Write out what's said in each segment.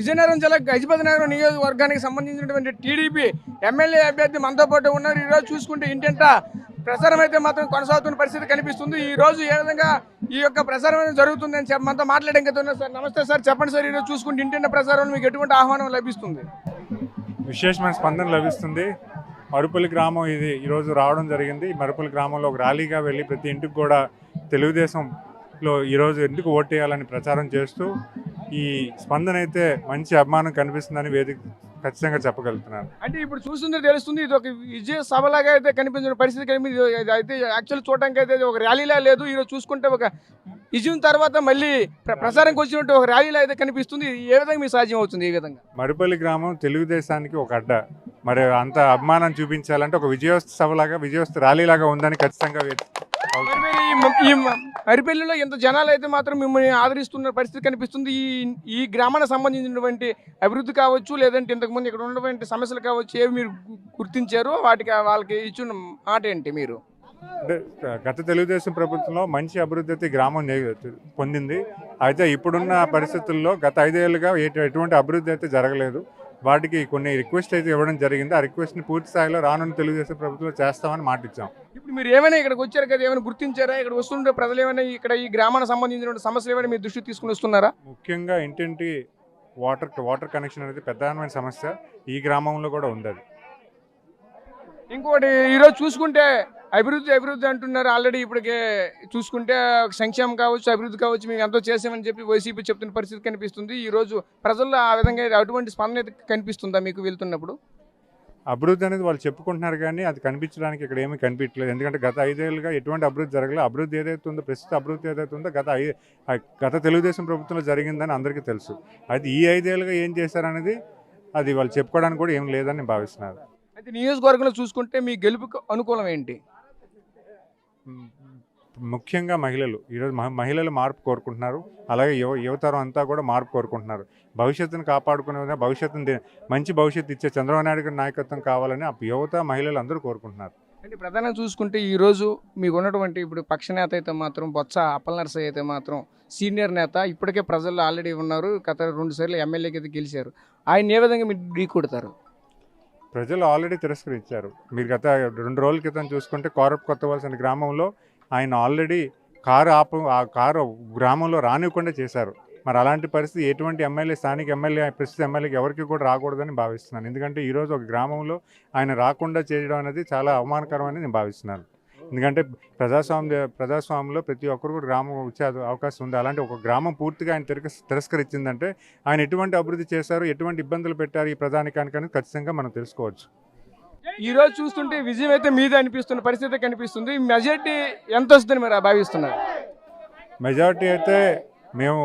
విజయనగరం జిల్లా గజపతినగరం నియోజకవర్గానికి సంబంధించినటువంటి టీడీపీ ఎమ్మెల్యే అభ్యర్థి మనతో పాటు ఉన్నారు. ఈరోజు చూసుకుంటే ఇంటింట ప్రచారం అయితే మాత్రం కొనసాగుతున్న పరిస్థితి కనిపిస్తుంది. ఈ రోజు ఏ విధంగా ఈ యొక్క ప్రచారం అనేది జరుగుతుందని మనతో మాట్లాడేందుకు సార్. నమస్తే సార్, చెప్పండి సార్. ఈరోజు చూసుకుంటే ఇంటింట ప్రచారం మీకు ఎటువంటి ఆహ్వానం లభిస్తుంది? విశేషమైన స్పందన లభిస్తుంది. మరుపల్లి గ్రామం ఇది ఈరోజు రావడం జరిగింది. మరుపల్లి గ్రామంలో ఒక ర్యాలీగా వెళ్ళి ప్రతి ఇంటికి కూడా తెలుగుదేశంలో ఈరోజు ఎందుకు ఓటేయాలని ప్రచారం చేస్తూ ఈ స్పందన అయితే మంచి అభిమానం కనిపిస్తుందని వేదిక ఖచ్చితంగా చెప్పగలుగుతున్నాను. అంటే ఇప్పుడు చూస్తుంటే తెలుస్తుంది, ఇది ఒక విజయ సభలాగా అయితే కనిపించిన పరిస్థితి కనిపించింది. అయితే యాక్చువల్ చూడడానికి అయితే ఒక ర్యాలీలా లేదు. ఈరోజు చూసుకుంటే ఒక విజయం తర్వాత మళ్ళీ ప్రచారంకి వచ్చినట్టు ఒక ర్యాలీలా అయితే కనిపిస్తుంది. ఏ విధంగా మీకు సాధ్యం అవుతుంది? ఈ విధంగా మరుపల్లి గ్రామం తెలుగుదేశానికి ఒక అడ్డ. మరి అంత అభిమానం చూపించాలంటే ఒక విజయోత్సవ సభలాగా విజయోత్సవ ర్యాలీలాగా ఉందని ఖచ్చితంగా ఈ మరిపల్లిలో ఎంత జనాలు అయితే మాత్రం మిమ్మల్ని ఆదరిస్తున్న పరిస్థితి కనిపిస్తుంది. ఈ గ్రామానికి సంబంధించినటువంటి అభివృద్ధి కావచ్చు, లేదంటే ఇంతకుముందు ఇక్కడ ఉన్నటువంటి సమస్యలు కావచ్చు, ఏవి మీరు గుర్తించారు? వాళ్ళకి ఇచ్చిన మాట ఏంటి మీరు? అంటే గత తెలుగుదేశం ప్రభుత్వంలో మంచి అభివృద్ధి అయితే గ్రామం పొందింది. అయితే ఇప్పుడున్న పరిస్థితుల్లో గత 5 ఏళ్ళుగా ఎటువంటి అభివృద్ధి అయితే జరగలేదు. వాటికి కొన్ని రిక్వెస్ట్ అయితే ఇవ్వడం జరిగింది. ఆ రిక్వెస్ట్ని పూర్తి స్థాయిలో రానున్న తెలుగుదేశం ప్రభుత్వంలో చేస్తామని మాట ఇచ్చాం. ఇప్పుడు మీరు ఏమైనా ఇక్కడికి వచ్చారు కదా, ఏమైనా గుర్తించారా? ఇక్కడ వస్తుంటే ప్రజలు ఏమైనా ఇక్కడ ఈ గ్రామానికి సంబంధించిన సమస్యలు ఏమైనా మీరు దృష్టికి తీసుకుని వస్తున్నారా? ముఖ్యంగా ఇంటింటి వాటర్ కనెక్షన్ అనేది ప్రధానమైన సమస్య ఈ గ్రామంలో కూడా ఉంది. అది ఇంకోటి ఈరోజు చూసుకుంటే అభివృద్ధి అంటున్నారు. ఆల్రెడీ ఇప్పటికే చూసుకుంటే సంక్షేమం కావచ్చు, అభివృద్ధి కావచ్చు, మేము ఎంతో చేసామని చెప్పి వైసీపీ చెప్తున్న పరిస్థితి కనిపిస్తుంది. ఈ రోజు ప్రజల్లో ఆ విధంగా అటువంటి స్పందన కనిపిస్తుందా మీకు వెళ్తున్నప్పుడు? అభివృద్ధి అనేది వాళ్ళు చెప్పుకుంటున్నారు, కానీ అది కనిపించడానికి ఇక్కడ ఏమీ కనిపించలేదు. ఎందుకంటే గత 5 ఏళ్ళుగా ఎటువంటి అభివృద్ధి జరగలేదు. అభివృద్ధి ఏదైతే ఉందో, ప్రస్తుత అభివృద్ధి ఏదైతే ఉందో గత తెలుగుదేశం ప్రభుత్వంలో జరిగిందని అందరికీ తెలుసు. అది ఈ 5 ఏళ్ళుగా ఏం చేశారనేది అది వాళ్ళు చెప్పుకోవడానికి కూడా ఏం లేదని నేను భావిస్తున్నారు. అయితే నియోజకవర్గంలో చూసుకుంటే మీ గెలుపుకు అనుకూలం ఏంటి? ముఖ్యంగా మహిళలు ఈరోజు మహిళలు మార్పు కోరుకుంటున్నారు. అలాగే యువతరం అంతా కూడా మార్పు కోరుకుంటున్నారు. భవిష్యత్తును కాపాడుకునే భవిష్యత్తును మంచి భవిష్యత్తు ఇచ్చే చంద్రబాబు నాయుడు గారి నాయకత్వం కావాలని యువత మహిళలు అందరూ కోరుకుంటున్నారు. అంటే ప్రధానంగా చూసుకుంటే ఈరోజు మీకు ఉన్నటువంటి ఇప్పుడు పక్షనేత అయితే మాత్రం బొత్స అప్పలనరసయ్య అయితే మాత్రం సీనియర్ నేత, ఇప్పటికే ప్రజల్లో ఆల్రెడీ ఉన్నారు. గత 2 సార్లు ఎమ్మెల్యేకి అయితే గెలిచారు. ఆయన ఏ విధంగా మీరు ఢీ కొడతారు? ప్రజలు ఆల్రెడీ తిరస్కరించారు. మీరు గత 2 రోజుల క్రితం చూసుకుంటే కొత్తవలస అనే గ్రామంలో ఆయన ఆల్రెడీ కారు గ్రామంలో రానివ్వకుండా చేశారు. మరి అలాంటి పరిస్థితి ఎటువంటి స్థానిక ఎమ్మెల్యే ప్రస్తుత ఎమ్మెల్యేకి ఎవరికి కూడా రాకూడదని భావిస్తున్నాను. ఎందుకంటే ఈరోజు ఒక గ్రామంలో ఆయన రాకుండా చేయడం అనేది చాలా అవమానకరమని నేను భావిస్తున్నాను. ఎందుకంటే ప్రజాస్వామ్యంలో ప్రతి ఒక్కరు కూడా గ్రామం వచ్చే అవకాశం ఉంది. అలాంటి ఒక గ్రామం పూర్తిగా ఆయన తిరస్కరించిందంటే ఆయన ఎటువంటి అభివృద్ధి చేశారు, ఎటువంటి ఇబ్బందులు పెట్టారు ఈ ప్రధానికానికి అనేది ఖచ్చితంగా మనం తెలుసుకోవచ్చు. ఈ రోజు చూస్తుంటే విజయం అయితే మీద అనిపిస్తున్న పరిస్థితి కనిపిస్తుంది. మెజారిటీ ఎంత వస్తుందని మీరు భావిస్తున్నారు? మెజారిటీ అయితే మేము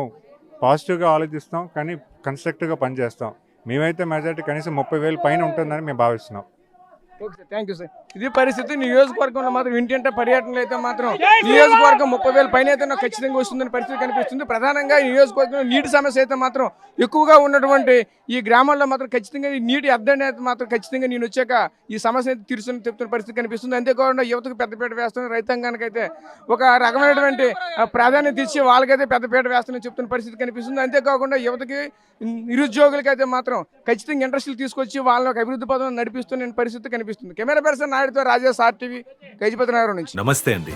పాజిటివ్గా ఆలోచిస్తాం, కానీ కన్స్ట్రక్టివ్గా పనిచేస్తాం. మేమైతే మెజారిటీ కనీసం 30,000 పైన ఉంటుందని మేము భావిస్తున్నాం. Okay sir, thank you sir. ఇది పరిస్థితి. నియోజకవర్గంలో మాత్రం ఇంటింట పర్యటనలు అయితే మాత్రం నియోజకవర్గం 30,000 పైన అయితే నాకు ఖచ్చితంగా వస్తుందని పరిస్థితి కనిపిస్తుంది. ప్రధానంగా ఈ నియోజకవర్గంలో నీటి సమస్య అయితే మాత్రం ఎక్కువగా ఉన్నటువంటి ఈ గ్రామాల్లో మాత్రం ఖచ్చితంగా ఈ నీటి అద్దె అయితే మాత్రం ఖచ్చితంగా నేను వచ్చాక ఈ సమస్య అయితే తీర్చుని చెప్తున్న పరిస్థితి కనిపిస్తుంది. అంతేకాకుండా యువతకు పెద్దపీట వేస్తున్న రైతాంగానికి అయితే ఒక రకమైనటువంటి ప్రాధాన్యత ఇచ్చి వాళ్ళకైతే పెద్దపీట వేస్తున్న చెప్తున్న పరిస్థితి కనిపిస్తుంది. అంతేకాకుండా యువతకి నిరుద్యోగులకి అయితే మాత్రం ఖచ్చితంగా ఇండస్ట్రీలు తీసుకొచ్చి వాళ్ళకి అభివృద్ధి పదం నడిపిస్తున్న పరిస్థితి కనిపిస్తుంది. కెమెరా పర్సన్ నాయుడుతో రాజేష్, RTV, గజపతినగరం నుంచి. నమస్తే అండి.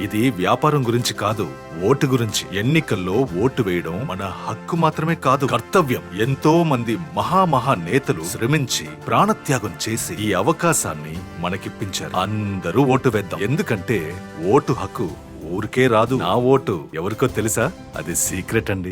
ఇది వ్యాపారం గురించి కాదు, ఓటు గురించి. ఎన్నికల్లో ఓటు వేయడం మన హక్కు మాత్రమే కాదు, కర్తవ్యం. ఎంతో మంది మహా నేతలు శ్రమించి ప్రాణత్యాగం చేసి ఈ అవకాశాన్ని మనకిప్పించారు. అందరూ ఓటు వేద్దాం. ఎందుకంటే ఓటు హక్కు ఊరికే రాదు. నా ఓటు ఎవరికో తెలుసా? అది సీక్రెట్ అండి.